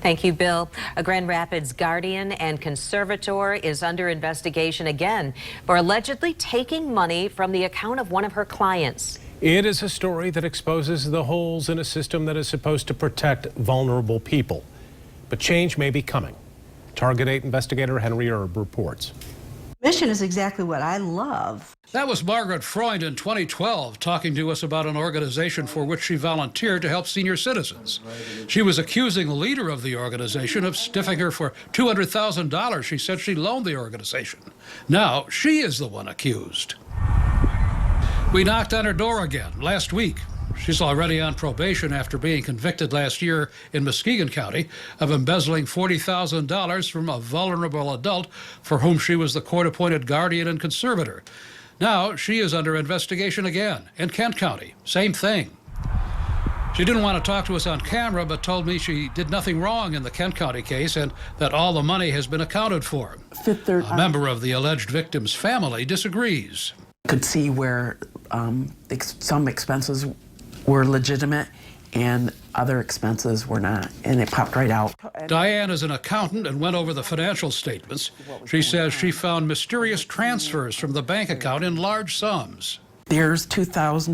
Thank you, Bill. A Grand Rapids guardian and conservator is under investigation again for allegedly taking money from the account of one of her clients. It is a story that exposes the holes in a system that is supposed to protect vulnerable people. But change may be coming. Target 8 investigator Henry Erb reports. Mission is exactly what I love. That was Margaret Freund in 2012 talking to us about an organization for which she volunteered to help senior citizens. She was accusing the leader of the organization of stiffing her for $200,000 she said she loaned the organization. Now she is the one accused. We knocked on her door again last week. She's already on probation after being convicted last year in Muskegon County of embezzling $40,000 from a vulnerable adult for whom she was the court-appointed guardian and conservator. Now she is under investigation again in Kent County. Same thing. She didn't want to talk to us on camera, but told me she did nothing wrong in the Kent County case and that all the money has been accounted for. A member of the alleged victim's family disagrees. Could see where some expenses were legitimate and other expenses were not, and it popped right out. Diane is an accountant and went over the financial statements. She says she found mysterious transfers from the bank account in large sums. There's $2,000,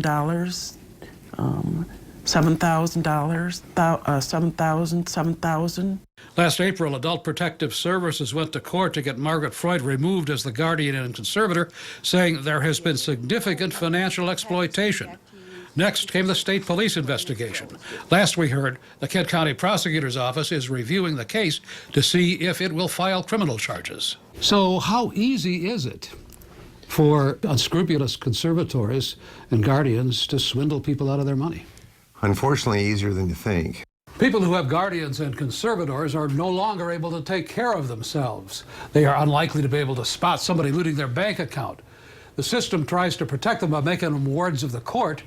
$7,000, $7,000. Last April, Adult Protective Services went to court to get Margaret Freund removed as the guardian and conservator, saying there has been significant financial exploitation. Next came the state police investigation. Last we heard, the Kent County Prosecutor's Office is reviewing the case to see if it will file criminal charges. So how easy is it for unscrupulous conservators and guardians to swindle people out of their money? Unfortunately, easier than you think. People who have guardians and conservators are no longer able to take care of themselves. They are unlikely to be able to spot somebody looting their bank account. The system tries to protect them by making them wards of the court.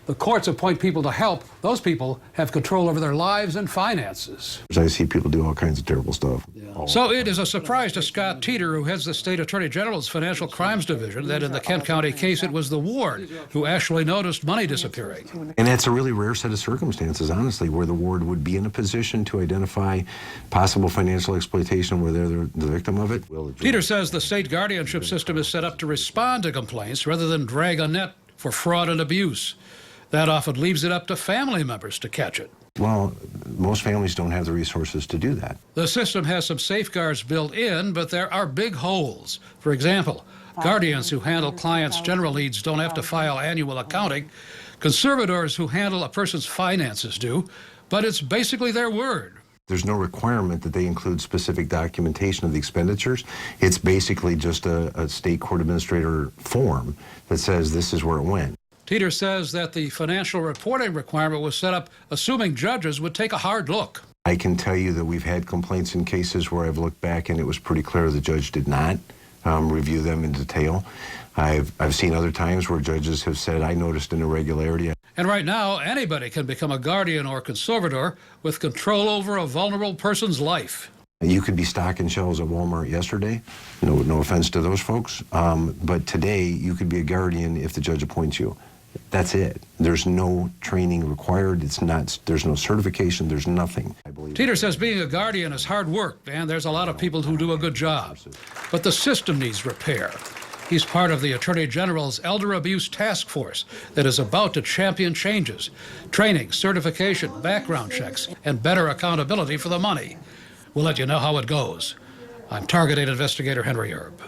The courts appoint people to help. Those people have control over their lives and finances. I see people do all kinds of terrible stuff. So it is a surprise to Scott Teeter, who heads the State Attorney General's Financial Crimes Division, that in the Kent County case it was the ward who actually noticed money disappearing. And that's a really rare set of circumstances, honestly, where the ward would be in a position to identify possible financial exploitation where they're the victim of it. Teeter says the state guardianship system is set up to respond to complaints rather than drag a net for fraud and abuse. That often leaves it up to family members to catch it. Well, most families don't have the resources to do that. The system has some safeguards built in, but there are big holes. For example, guardians who handle clients' general needs don't have to file annual accounting. Conservators who handle a person's finances do, but it's basically their word. There's no requirement that they include specific documentation of the expenditures. It's basically just a state court administrator form that says this is where it went. Teeter says that the financial reporting requirement was set up assuming judges would take a hard look. I can tell you that we've had complaints in cases where I've looked back and it was pretty clear the judge did not review them in detail. I've seen other times where judges have said, I noticed an irregularity. And right now, anybody can become a guardian or conservator with control over a vulnerable person's life. You could be stocking shelves at Walmart yesterday, no offense to those folks, but today you could be a guardian if the judge appoints you. That's it. There's no training required. There's no certification. There's nothing. Teeter says being a guardian is hard work, and there's a lot of people who do a good job. But the system needs repair. He's part of the Attorney General's Elder Abuse Task Force that is about to champion changes, training, certification, background checks, and better accountability for the money. We'll let you know how it goes. I'm Target 8 investigator Henry Erb.